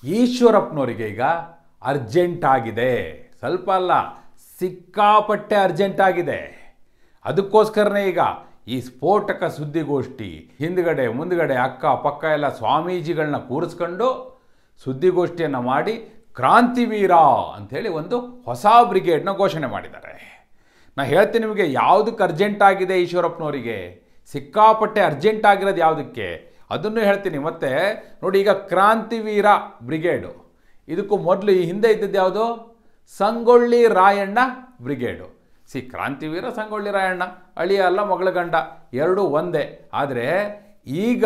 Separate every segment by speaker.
Speaker 1: ಈಶ್ವರಪ್ಪನವರಿಗೆ ಈಗ ಅರ್ಜೆಂಟ್ ಆಗಿದೆ, ಸ್ವಲ್ಪ ಅಲ್ಲ ಸಿಕ್ಕಾಪಟ್ಟೆ ಅರ್ಜೆಂಟ್ ಆಗಿದೆ. ಅದಕ್ಕೋಸ್ಕರನೇ ಈಗ ಈ ಸ್ಫೋಟಕ ಸುದ್ದಿಗೋಷ್ಠಿ ಹಿಂದ್ಗಡೆ ಮುಂದ್ಗಡೆ ಅಕ್ಕ ಪಕ್ಕ ಎಲ್ಲ ಸ್ವಾಮೀಜಿಗಳನ್ನ ಕೂರಿಸ್ಕೊಂಡು ಸುದ್ದಿಗೋಷ್ಠಿಯನ್ನು ಮಾಡಿ ಕ್ರಾಂತಿವೀರ ಅಂಥೇಳಿ ಒಂದು ಹೊಸ ಬ್ರಿಗೇಡ್ನ ಘೋಷಣೆ ಮಾಡಿದ್ದಾರೆ. ನಾನು ಹೇಳ್ತೀನಿ ನಿಮಗೆ ಯಾವುದಕ್ಕೆ ಅರ್ಜೆಂಟ್ ಆಗಿದೆ ಈಶ್ವರಪ್ಪನವರಿಗೆ, ಸಿಕ್ಕಾಪಟ್ಟೆ ಅರ್ಜೆಂಟ್ ಆಗಿರೋದು ಯಾವುದಕ್ಕೆ ಅದನ್ನು ಹೇಳ್ತೀನಿ. ಮತ್ತು ನೋಡಿ, ಈಗ ಕ್ರಾಂತಿವೀರ ಬ್ರಿಗೇಡು, ಇದಕ್ಕೂ ಮೊದಲು ಈ ಹಿಂದೆ ಇದ್ದದ್ದು ಯಾವುದು, ಸಂಗೊಳ್ಳಿ ರಾಯಣ್ಣ ಬ್ರಿಗೇಡು. ಕ್ರಾಂತಿವೀರ ಸಂಗೊಳ್ಳಿ ರಾಯಣ್ಣ ಅಳಿಯ ಅಲ್ಲ ಮಗಳ ಗಂಡ ಎರಡೂ ಒಂದೇ. ಆದರೆ ಈಗ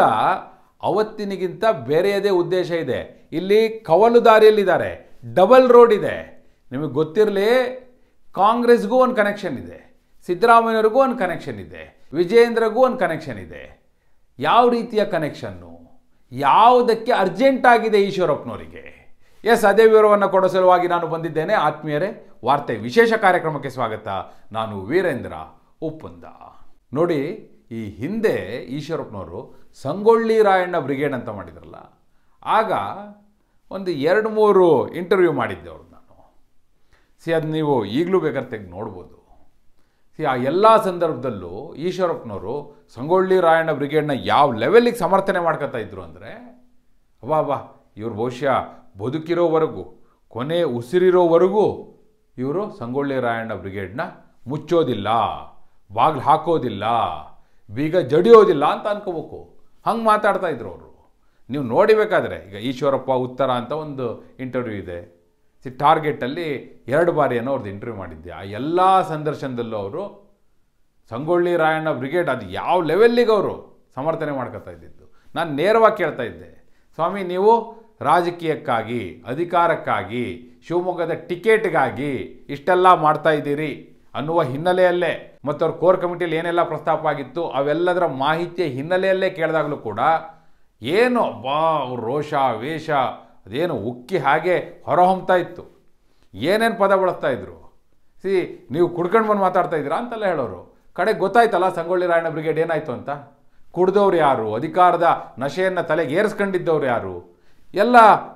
Speaker 1: ಅವತ್ತಿನಿಗಿಂತ ಬೇರೆಯದೇ ಉದ್ದೇಶ ಇದೆ. ಇಲ್ಲಿ ಕವಲು ದಾರಿಯಲ್ಲಿದ್ದಾರೆ, ಡಬಲ್ ರೋಡ್ ಇದೆ. ನಿಮಗೆ ಗೊತ್ತಿರಲಿ, ಕಾಂಗ್ರೆಸ್ಗೂ ಒಂದು ಕನೆಕ್ಷನ್ ಇದೆ, ಸಿದ್ದರಾಮಯ್ಯವ್ರಿಗೂ ಒಂದು ಕನೆಕ್ಷನ್ ಇದೆ, ವಿಜಯೇಂದ್ರಗೂ ಒಂದು ಕನೆಕ್ಷನ್ ಇದೆ. ಯಾವ ರೀತಿಯ ಕನೆಕ್ಷನ್ನು, ಯಾವುದಕ್ಕೆ ಅರ್ಜೆಂಟ್ ಆಗಿದೆ ಈಶ್ವರಪ್ಪನವರಿಗೆ? ಎಸ್, ಅದೇ ವಿವರವನ್ನು ಕೊಡೋ ಸಲುವಾಗಿ ನಾನು ಬಂದಿದ್ದೇನೆ. ಆತ್ಮೀಯರೇ, ವಾರ್ತೆ ವಿಶೇಷ ಕಾರ್ಯಕ್ರಮಕ್ಕೆ ಸ್ವಾಗತ. ನಾನು ವೀರೇಂದ್ರ ಉಪ್ಪುಂದ. ನೋಡಿ, ಈ ಹಿಂದೆ ಈಶ್ವರಪ್ಪನವರು ಸಂಗೊಳ್ಳಿ ರಾಯಣ್ಣ ಬ್ರಿಗೇಡ್ ಅಂತ ಮಾಡಿದ್ರಲ್ಲ, ಆಗ ಒಂದು 2-3 ಇಂಟರ್ವ್ಯೂ ಮಾಡಿದ್ದೆ ಅವ್ರದ್ದು ನಾನು. ಅದು ನೀವು ಈಗಲೂ ಬೇಕಾದ್ರೆ ತೆಗೆದು ನೋಡ್ಬೋದು. ಆ ಎಲ್ಲ ಸಂದರ್ಭದಲ್ಲೂ ಈಶ್ವರಪ್ಪನವರು ಸಂಗೊಳ್ಳಿ ರಾಯಣ್ಣ ಬ್ರಿಗೇಡ್ನ ಯಾವ ಲೆವೆಲ್ಲಿಗೆ ಸಮರ್ಥನೆ ಮಾಡ್ಕೊತಾ ಇದ್ರು ಅಂದರೆ, ಅಬ್ಬಾ ಇವರು ಬಹುಶಃ ಬದುಕಿರೋವರೆಗೂ, ಕೊನೆ ಉಸಿರಿರೋವರೆಗೂ ಇವರು ಸಂಗೊಳ್ಳಿ ರಾಯಣ್ಣ ಬ್ರಿಗೇಡ್ನ ಮುಚ್ಚೋದಿಲ್ಲ, ಬಾಗಿಲು ಹಾಕೋದಿಲ್ಲ, ಬೀಗ ಜಡಿಯೋದಿಲ್ಲ ಅಂತ ಅನ್ಕೋಬೇಕು. ಹಂಗೆ ಮಾತಾಡ್ತಾ ಇದ್ರು ಅವರು. ನೀವು ನೋಡಿಬೇಕಾದ್ರೆ ಈಗ ಈಶ್ವರಪ್ಪ ಉತ್ತರ ಅಂತ ಒಂದು ಇಂಟರ್ವ್ಯೂ ಇದೆ. ಟಾರ್ಗೆಟಲ್ಲಿ 2 ಬಾರಿ ಏನೋ ಅವ್ರದ್ದು ಇಂಟರ್ವ್ಯೂ ಮಾಡಿದ್ದೆ. ಆ ಎಲ್ಲ ಸಂದರ್ಶನದಲ್ಲೂ ಅವರು ಸಂಗೊಳ್ಳಿ ರಾಯಣ್ಣ ಬ್ರಿಗೇಡ್ ಅದು ಯಾವ ಲೆವೆಲ್ಲಿಗೆ ಅವರು ಸಮರ್ಥನೆ ಮಾಡ್ಕೊತಾ ಇದ್ದಿದ್ದು. ನಾನು ನೇರವಾಗಿ ಕೇಳ್ತಾ ಇದ್ದೆ, ಸ್ವಾಮಿ ನೀವು ರಾಜಕೀಯಕ್ಕಾಗಿ, ಅಧಿಕಾರಕ್ಕಾಗಿ, ಶಿವಮೊಗ್ಗದ ಟಿಕೆಟ್ಗಾಗಿ ಇಷ್ಟೆಲ್ಲ ಮಾಡ್ತಾ ಇದ್ದೀರಿ ಅನ್ನುವ ಹಿನ್ನೆಲೆಯಲ್ಲೇ ಮತ್ತು ಅವ್ರ ಕೋರ್ ಕಮಿಟಿಯಲ್ಲಿ ಏನೆಲ್ಲ ಪ್ರಸ್ತಾಪ ಆಗಿತ್ತು ಅವೆಲ್ಲದರ ಮಾಹಿತಿಯ ಹಿನ್ನೆಲೆಯಲ್ಲೇ ಕೇಳಿದಾಗಲೂ ಕೂಡ ಏನು ಅವ್ರ ರೋಷ ವೇಷ ಅದೇನು ಉಕ್ಕಿ ಹಾಗೆ ಹೊರಹೊಮ್ತಾ ಇತ್ತು. ಏನೇನು ಪದ ಬಳಸ್ತಾ ಇದ್ರು. ನೀವು ಕುಡ್ಕೊಂಡು ಬಂದು ಮಾತಾಡ್ತಾ ಇದ್ದೀರಾ ಅಂತೆಲ್ಲ ಹೇಳೋರು. ಕಡೆಗೆ ಗೊತ್ತಾಯ್ತಲ್ಲ ಸಂಗೊಳ್ಳಿ ರಾಯಣ್ಣ ಬ್ರಿಗೇಡ್ ಏನಾಯಿತು ಅಂತ. ಕುಡ್ದವ್ರು ಯಾರು, ಅಧಿಕಾರದ ನಶೆಯನ್ನು ತಲೆಗೆ ಏರಿಸ್ಕೊಂಡಿದ್ದವ್ರು ಯಾರು, ಎಲ್ಲ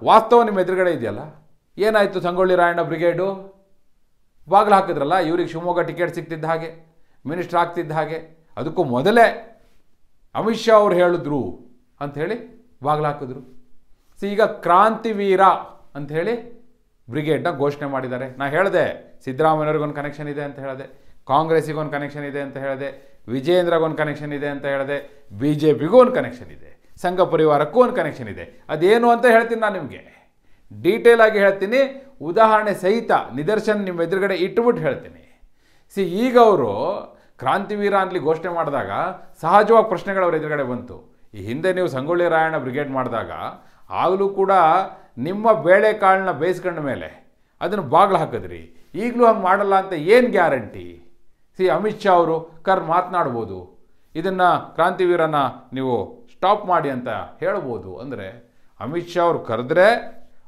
Speaker 1: ವಾಸ್ತವ ನಿಮ್ಮ ಎದುರುಗಡೆ ಇದೆಯಲ್ಲ. ಏನಾಯಿತು ಸಂಗೊಳ್ಳಿ ರಾಯಣ್ಣ ಬ್ರಿಗೇಡು? ಬಾಗಿಲು ಹಾಕಿದ್ರಲ್ಲ, ಇವ್ರಿಗೆ ಶಿವಮೊಗ್ಗ ಟಿಕೆಟ್ ಸಿಗ್ತಿದ್ದ ಹಾಗೆ, ಮಿನಿಸ್ಟರ್ ಆಗ್ತಿದ್ದ ಹಾಗೆ. ಅದಕ್ಕೂ ಮೊದಲೇ ಅಮಿತ್ ಶಾ ಅವ್ರು ಹೇಳಿದ್ರು ಅಂಥೇಳಿ ಬಾಗಿಲು ಹಾಕಿದ್ರು. ಈಗ ಕ್ರಾಂತಿವೀರ ಅಂಥೇಳಿ ಬ್ರಿಗೇಡ್ನ ಘೋಷಣೆ ಮಾಡಿದ್ದಾರೆ. ನಾನು ಹೇಳಿದೆ ಸಿದ್ದರಾಮಯ್ಯವ್ರಿಗೊಂದು ಕನೆಕ್ಷನ್ ಇದೆ ಅಂತ ಹೇಳಿದೆ, ಕಾಂಗ್ರೆಸ್ಸಿಗೊಂದು ಕನೆಕ್ಷನ್ ಇದೆ ಅಂತ ಹೇಳಿದೆ, ವಿಜಯೇಂದ್ರಗೊಂದು ಕನೆಕ್ಷನ್ ಇದೆ ಅಂತ ಹೇಳಿದೆ, BJPಗೂ ಒಂದು ಕನೆಕ್ಷನ್ ಇದೆ, ಸಂಘ ಪರಿವಾರಕ್ಕೂ ಒಂದು ಕನೆಕ್ಷನ್ ಇದೆ. ಅದೇನು ಅಂತ ಹೇಳ್ತೀನಿ ನಾನು ನಿಮಗೆ, ಡೀಟೇಲ್ ಆಗಿ ಹೇಳ್ತೀನಿ, ಉದಾಹರಣೆ ಸಹಿತ ನಿದರ್ಶನ ನಿಮ್ಮ ಎದುರುಗಡೆ ಇಟ್ಬಿಟ್ಟು ಹೇಳ್ತೀನಿ. ಈಗ ಅವರು ಕ್ರಾಂತಿವೀರ ಅಂತಲಿ ಘೋಷಣೆ ಮಾಡಿದಾಗ ಸಹಜವಾಗಿ ಪ್ರಶ್ನೆಗಳು ಅವ್ರ ಎದುರುಗಡೆ ಬಂತು. ಈ ಹಿಂದೆ ನೀವು ಸಂಗೊಳ್ಳಿ ರಾಯಣ್ಣ ಬ್ರಿಗೇಡ್ ಮಾಡಿದಾಗ ಆಗಲೂ ಕೂಡ ನಿಮ್ಮ ಬೇಳೆಕಾಳನ್ನ ಬೇಯಿಸ್ಕೊಂಡ ಮೇಲೆ ಅದನ್ನು ಬಾಗಿಲು ಹಾಕಿದ್ರಿ. ಈಗಲೂ ಹಂಗೆ ಮಾಡಲ್ಲ ಅಂತ ಏನು ಗ್ಯಾರಂಟಿ? ಅಮಿತ್ ಶಾ ಅವರು ಮಾತನಾಡ್ಬೋದು, ಇದನ್ನು ಕ್ರಾಂತಿವೀರನ ನೀವು ಸ್ಟಾಪ್ ಮಾಡಿ ಅಂತ ಹೇಳ್ಬೋದು. ಅಂದರೆ ಅಮಿತ್ ಶಾ ಅವರು ಕರೆದ್ರೆ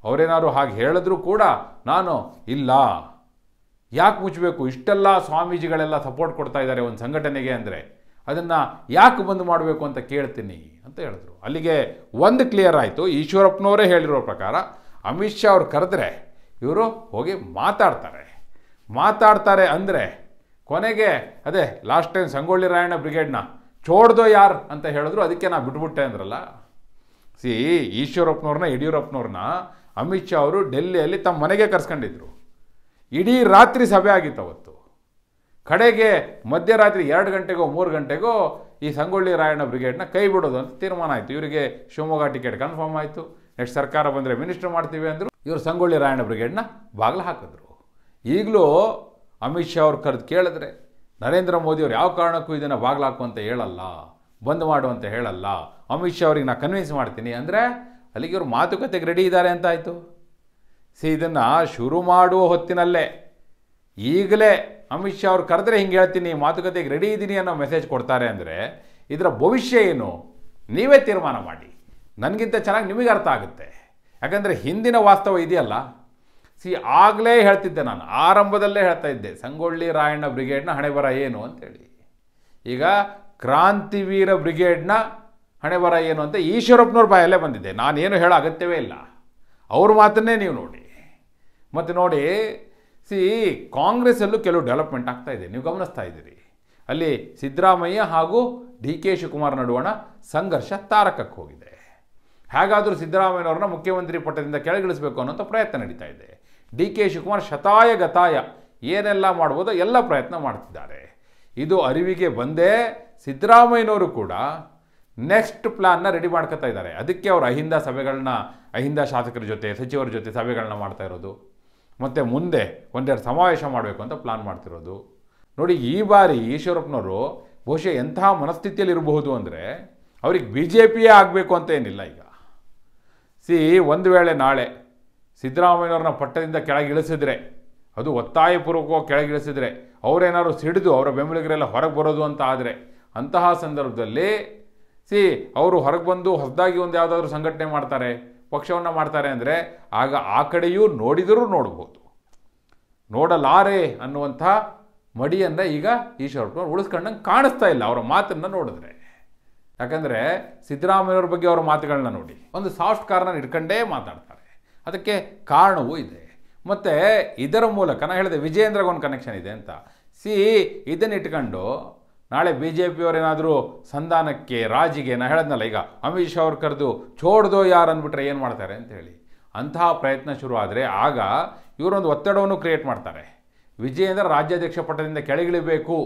Speaker 1: ಅವರೇನಾದ್ರು ಹಾಗೆ ಹೇಳಿದ್ರು ಕೂಡ ನಾನು ಇಲ್ಲ, ಯಾಕೆ ಮುಚ್ಚಬೇಕು, ಇಷ್ಟೆಲ್ಲ ಸ್ವಾಮೀಜಿಗಳೆಲ್ಲ ಸಪೋರ್ಟ್ ಕೊಡ್ತಾ ಇದ್ದಾರೆ ಒಂದು ಸಂಘಟನೆಗೆ ಅಂದರೆ ಅದನ್ನು ಯಾಕೆ ಬಂದ್ ಮಾಡಬೇಕು ಅಂತ ಕೇಳ್ತೀನಿ ಅಂತ ಹೇಳಿದ್ರು. ಅಲ್ಲಿಗೆ ಒಂದು ಕ್ಲಿಯರ್ ಆಯಿತು. ಈಶ್ವರಪ್ಪನವರೇ ಹೇಳಿರೋ ಪ್ರಕಾರ ಅಮಿತ್ ಶಾ ಅವ್ರು ಕರೆದ್ರೆ ಇವರು ಹೋಗಿ ಮಾತಾಡ್ತಾರೆ ಅಂದರೆ ಕೊನೆಗೆ ಅದೇ ಲಾಸ್ಟ್ ಟೈಮ್ ಸಂಗೊಳ್ಳಿ ರಾಯಣ್ಣ ಬ್ರಿಗೇಡ್ನ ಚೋಡ್ದೋ ಯಾರು ಅಂತ ಹೇಳಿದ್ರು, ಅದಕ್ಕೆ ನಾ ಬಿಟ್ಬಿಟ್ಟೆ ಅಂದ್ರಲ್ಲ. ಈಶ್ವರಪ್ಪನವ್ರನ್ನ ಯಡಿಯೂರಪ್ಪನವ್ರನ್ನ ಅಮಿತ್ ಶಾ ಅವರು ಡೆಲ್ಲಿಯಲ್ಲಿ ತಮ್ಮ ಮನೆಗೆ ಕರ್ಸ್ಕೊಂಡಿದ್ರು. ಇಡೀ ರಾತ್ರಿ ಸಭೆ ಆಗಿತ್ತು ಅವತ್ತು. ಕಡೆಗೆ ಮಧ್ಯರಾತ್ರಿ 2 ಗಂಟೆಗೋ 3 ಗಂಟೆಗೋ ಈ ಸಂಗೊಳ್ಳಿ ರಾಯಣ್ಣ ಬ್ರಿಗೇಡ್ನ ಕೈ ಬಿಡೋದು ಅಂತ ತೀರ್ಮಾನ ಆಯಿತು. ಇವರಿಗೆ ಶಿವಮೊಗ್ಗ ಟಿಕೆಟ್ ಕನ್ಫರ್ಮ್ ಆಯಿತು, ನೆಕ್ಸ್ಟ್ ಸರ್ಕಾರ ಬಂದರೆ ಮಿನಿಸ್ಟರ್ ಮಾಡ್ತೀವಿ ಅಂದರು. ಇವರು ಸಂಗೊಳ್ಳಿ ರಾಯಣ್ಣ ಬ್ರಿಗೇಡ್ನ ಬಾಗಿಲು ಹಾಕಿದ್ರು. ಈಗಲೂ ಅಮಿತ್ ಶಾ ಅವ್ರು ಕರೆದು ಕೇಳಿದ್ರೆ ನರೇಂದ್ರ ಮೋದಿಯವ್ರು ಯಾವ ಕಾರಣಕ್ಕೂ ಇದನ್ನು ಬಾಗಿಲು ಹಾಕು ಅಂತ ಹೇಳಲ್ಲ, ಬಂದ್ ಮಾಡು ಅಂತ ಹೇಳಲ್ಲ. ಅಮಿತ್ ಶಾ ಅವ್ರಿಗೆ ನಾನು ಕನ್ವಿನ್ಸ್ ಮಾಡ್ತೀನಿ ಅಂದರೆ ಅಲ್ಲಿಗೆ ಇವರು ಮಾತುಕತೆಗೆ ರೆಡಿ ಇದ್ದಾರೆ ಅಂತ ಆಯಿತು. ಇದನ್ನು ಶುರು ಮಾಡುವ ಹೊತ್ತಿನಲ್ಲೇ ಈಗಲೇ ಅಮಿತ್ ಶಾ ಅವ್ರು ಕರೆದ್ರೆ ಹಿಂಗೆ ಹೇಳ್ತೀನಿ, ಮಾತುಕತೆಗೆ ರೆಡಿ ಇದ್ದೀನಿ ಅನ್ನೋ ಮೆಸೇಜ್ ಕೊಡ್ತಾರೆ ಅಂದರೆ ಇದರ ಭವಿಷ್ಯ ಏನು ನೀವೇ ತೀರ್ಮಾನ ಮಾಡಿ. ನನಗಿಂತ ಚೆನ್ನಾಗಿ ನಿಮಗೆ ಅರ್ಥ ಆಗುತ್ತೆ. ಯಾಕಂದರೆ ಹಿಂದಿನ ವಾಸ್ತವ ಇದೆಯಲ್ಲ. ಆಗಲೇ ಹೇಳ್ತಿದ್ದೆ ನಾನು, ಆರಂಭದಲ್ಲೇ ಹೇಳ್ತಾ ಇದ್ದೆ ಸಂಗೊಳ್ಳಿ ರಾಯಣ್ಣ ಬ್ರಿಗೇಡ್ನ ಹಣೆಬರ ಏನು ಅಂತೇಳಿ. ಈಗ ಕ್ರಾಂತಿವೀರ ಬ್ರಿಗೇಡ್ನ ಹಣೆಬರ ಏನು ಅಂತ ಈಶ್ವರಪ್ಪನವ್ರ ಬಾಯಲ್ಲೇ ಬಂದಿದೆ. ನಾನೇನು ಹೇಳೋ ಅಗತ್ಯವೇ ಇಲ್ಲ. ಅವ್ರ ಮಾತನ್ನೇ ನೀವು ನೋಡಿ. ಮತ್ತು ನೋಡಿ, ಕಾಂಗ್ರೆಸ್ಸಲ್ಲೂ ಕೆಲವು ಡೆವಲಪ್ಮೆಂಟ್ ಆಗ್ತಾ ಇದೆ, ನೀವು ಗಮನಿಸ್ತಾ ಇದ್ದೀರಿ. ಅಲ್ಲಿ ಸಿದ್ದರಾಮಯ್ಯ ಹಾಗೂ ಡಿ ಕೆ ಶಿವಕುಮಾರ್ ನಡುವಣ ಸಂಘರ್ಷ ತಾರಕಕ್ಕೆ ಹೋಗಿದೆ. ಹೇಗಾದರೂ ಸಿದ್ದರಾಮಯ್ಯನವ್ರನ್ನ ಮುಖ್ಯಮಂತ್ರಿ ಪಟ್ಟದಿಂದ ಕೆಳಗಿಳಿಸಬೇಕು ಅನ್ನೋಂಥ ಪ್ರಯತ್ನ ನಡೀತಾ ಇದೆ. ಡಿ ಕೆ ಶಿವಕುಮಾರ್ ಶತಾಯ ಗತಾಯ ಏನೆಲ್ಲ ಮಾಡ್ಬೋದೋ ಎಲ್ಲ ಪ್ರಯತ್ನ ಮಾಡ್ತಿದ್ದಾರೆ. ಇದು ಅರಿವಿಗೆ ಬಂದೇ ಸಿದ್ದರಾಮಯ್ಯನವರು ಕೂಡ ನೆಕ್ಸ್ಟ್ ಪ್ಲಾನ್ನ ರೆಡಿ ಮಾಡ್ಕೊತಾ ಇದ್ದಾರೆ. ಅದಕ್ಕೆ ಅವರು ಅಹಿಂದ ಶಾಸಕರ ಜೊತೆ, ಸಚಿವರ ಜೊತೆ ಸಭೆಗಳನ್ನ ಮಾಡ್ತಾ ಇರೋದು, ಮತ್ತು ಮುಂದೆ ಒಂದೆರಡು ಸಮಾವೇಶ ಮಾಡಬೇಕು ಅಂತ ಪ್ಲಾನ್ ಮಾಡ್ತಿರೋದು. ನೋಡಿ, ಈ ಬಾರಿ ಈಶ್ವರಪ್ಪನವರು ಬಹುಶಃ ಎಂತಹ ಮನಸ್ಥಿತಿಯಲ್ಲಿ ಇರಬಹುದು ಅಂದರೆ, ಅವ್ರಿಗೆ BJP ಆಗಬೇಕು ಅಂತ ಏನಿಲ್ಲ. ಈಗ ಒಂದು ವೇಳೆ ನಾಳೆ ಸಿದ್ದರಾಮಯ್ಯವ್ರನ್ನ ಪಟ್ಟದಿಂದ ಕೆಳಗಿಳಿಸಿದ್ರೆ, ಅದು ಒತ್ತಾಯಪೂರ್ವಕವಾಗಿ ಕೆಳಗಿಳಿಸಿದ್ರೆ, ಅವರೇನಾದ್ರು ಸಿಡಿದು ಅವರ ಬೆಂಬಲಿಗರೆಲ್ಲ ಹೊರಗೆ ಬರೋದು ಅಂತ ಆದರೆ, ಅಂತಹ ಸಂದರ್ಭದಲ್ಲಿ ಅವರು ಹೊರಗೆ ಬಂದು ಹೊಸದಾಗಿ ಒಂದು ಯಾವುದಾದ್ರೂ ಸಂಘಟನೆ ಮಾಡ್ತಾರೆ, ಪಕ್ಷವನ್ನು ಮಾಡ್ತಾರೆ ಅಂದರೆ, ಆಗ ಆ ಕಡೆಯೂ ನೋಡಿದರೂ ನೋಡ್ಬೋದು. ನೋಡಲಾರೆ ಅನ್ನುವಂಥ ಮಡಿಯನ್ನು ಈಗ ಈಶ್ವರಪ್ಪನವ್ರು ಉಳಿಸ್ಕೊಂಡಂಗೆ ಕಾಣಿಸ್ತಾ ಇಲ್ಲ ಅವರ ಮಾತನ್ನು ನೋಡಿದ್ರೆ. ಯಾಕಂದರೆ ಸಿದ್ದರಾಮಯ್ಯವ್ರ ಬಗ್ಗೆ ಅವರ ಮಾತುಗಳನ್ನ ನೋಡಿ, ಒಂದು ಸಾಫ್ಟ್ ಕಾರ್ನರ್ ಇಟ್ಕೊಂಡೇ ಮಾತಾಡ್ತಾರೆ. ಅದಕ್ಕೆ ಕಾರಣವೂ ಇದೆ. ಮತ್ತು ಇದರ ಮೂಲಕ ನಾನು ಹೇಳಿದೆ ವಿಜಯೇಂದ್ರಗೊಂದು ಕನೆಕ್ಷನ್ ಇದೆ ಅಂತ. ಇದನ್ನು ಇಟ್ಕೊಂಡು ನಾಳೆ BJPಯವರೇನಾದರೂ ಸಂಧಾನಕ್ಕೆ, ರಾಜಿಗೆ, ನಾನು ಹೇಳಿದ್ನಲ್ಲ ಈಗ ಅಮಿತ್ ಶಾ ಅವ್ರು ಕರೆದು ಚೋಡ್ದೋ ಯಾರು ಅಂದ್ಬಿಟ್ರೆ ಏನು ಮಾಡ್ತಾರೆ ಅಂತೇಳಿ, ಅಂತಹ ಪ್ರಯತ್ನ ಶುರು ಆದರೆ ಆಗ ಇವರೊಂದು ಒತ್ತಡವನ್ನು ಕ್ರಿಯೇಟ್ ಮಾಡ್ತಾರೆ. ವಿಜಯೇಂದ್ರ ರಾಜ್ಯಾಧ್ಯಕ್ಷ ಪಟ್ಟದಿಂದ ಕೆಳಗಿಳಿಬೇಕು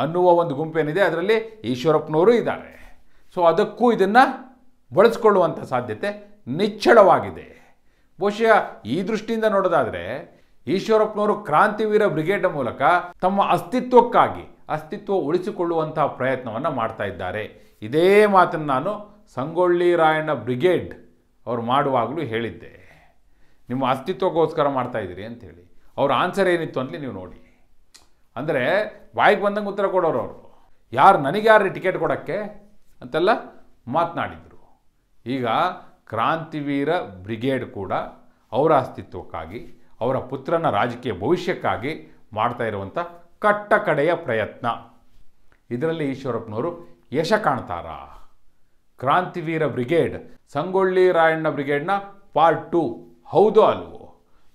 Speaker 1: ಅನ್ನುವ ಒಂದು ಗುಂಪೇನಿದೆ, ಅದರಲ್ಲಿ ಈಶ್ವರಪ್ಪನವರು ಇದ್ದಾರೆ. ಅದಕ್ಕೂ ಇದನ್ನು ಬಳಸ್ಕೊಳ್ಳುವಂಥ ಸಾಧ್ಯತೆ ನಿಚ್ಚಳವಾಗಿದೆ. ಬಹುಶಃ ಈ ದೃಷ್ಟಿಯಿಂದ ನೋಡೋದಾದರೆ ಈಶ್ವರಪ್ಪನವರು ಕ್ರಾಂತಿವೀರ ಬ್ರಿಗೇಡ್ ಮೂಲಕ ತಮ್ಮ ಅಸ್ತಿತ್ವ ಉಳಿಸಿಕೊಳ್ಳುವಂಥ ಪ್ರಯತ್ನವನ್ನು ಮಾಡ್ತಾ ಇದ್ದಾರೆ. ಇದೇ ಮಾತನ್ನು ನಾನು ಸಂಗೊಳ್ಳಿ ರಾಯಣ್ಣ ಬ್ರಿಗೇಡ್ ಅವರು ಮಾಡುವಾಗಲೂ ಹೇಳಿದ್ದೆ. ನಿಮ್ಮ ಅಸ್ತಿತ್ವಕ್ಕೋಸ್ಕರ ಮಾಡ್ತಾ ಇದ್ದೀರಿ ಅಂಥೇಳಿ. ಅವ್ರ ಆನ್ಸರ್ ಏನಿತ್ತು ಅಂತಲಿ ನೀವು ನೋಡಿ. ಅಂದರೆ ಬಾಯಿಗೆ ಬಂದಂಗೆ ಉತ್ತರ ಕೊಡೋರು ಅವರು. ನನಗೆ ಯಾರು ಟಿಕೆಟ್ ಕೊಡೋಕ್ಕೆ ಅಂತೆಲ್ಲ ಮಾತನಾಡಿದರು. ಈಗ ಕ್ರಾಂತಿವೀರ ಬ್ರಿಗೇಡ್ ಕೂಡ ಅವರ ಅಸ್ತಿತ್ವಕ್ಕಾಗಿ, ಅವರ ಪುತ್ರನ ರಾಜಕೀಯ ಭವಿಷ್ಯಕ್ಕಾಗಿ ಮಾಡ್ತಾ ಇರುವಂಥ ಕಟ್ಟಕಡೆಯ ಪ್ರಯತ್ನ. ಇದರಲ್ಲಿ ಈಶ್ವರಪ್ಪನವರು ಯಶ ಕಾಣ್ತಾರಾ? ಕ್ರಾಂತಿವೀರ ಬ್ರಿಗೇಡ್, ಸಂಗೊಳ್ಳಿ ರಾಯಣ್ಣ ಬ್ರಿಗೇಡ್ನ ಪಾರ್ಟ್ 2 ಹೌದೋ ಅಲ್ವೋ?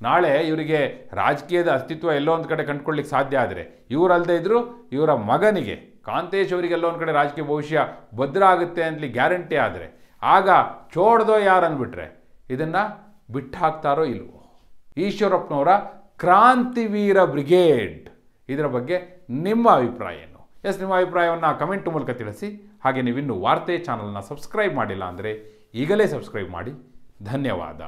Speaker 1: ನಾಳೆ ಇವರಿಗೆ ರಾಜಕೀಯದ ಅಸ್ತಿತ್ವ ಎಲ್ಲೋ ಒಂದು ಕಡೆ ಕಂಡುಕೊಳ್ಳಿಕ್ಕೆ ಸಾಧ್ಯ ಆದರೆ, ಇವರಲ್ಲದೆ ಇದ್ದರೂ ಇವರ ಮಗನಿಗೆ ಕಾಂತೇಶ್ ಅವರಿಗೆ ಎಲ್ಲೋ ಒಂದು ಕಡೆ ರಾಜಕೀಯ ಭವಿಷ್ಯ ಭದ್ರ ಆಗುತ್ತೆ ಅಂತಲಿ ಗ್ಯಾರಂಟಿ ಆದರೆ, ಆಗ ಚೋಡ್ದೋ ಯಾರು ಅಂದ್ಬಿಟ್ರೆ ಇದನ್ನು ಬಿಟ್ಟು ಹಾಕ್ತಾರೋ ಇಲ್ವೋ? ಈಶ್ವರಪ್ಪನವರ ಕ್ರಾಂತಿವೀರ ಬ್ರಿಗೇಡ್ ಇದರ ಬಗ್ಗೆ ನಿಮ್ಮ ಅಭಿಪ್ರಾಯ ಏನು? ನಿಮ್ಮ ಅಭಿಪ್ರಾಯವನ್ನು ಕಮೆಂಟ್ ಮೂಲಕ ತಿಳಿಸಿ. ಹಾಗೆ ನೀವಿನ್ನೂ ವಾರ್ತೆ ಚಾನಲ್ನ ಸಬ್ಸ್ಕ್ರೈಬ್ ಮಾಡಿಲ್ಲ ಅಂದರೆ ಈಗಲೇ ಸಬ್ಸ್ಕ್ರೈಬ್ ಮಾಡಿ. ಧನ್ಯವಾದ.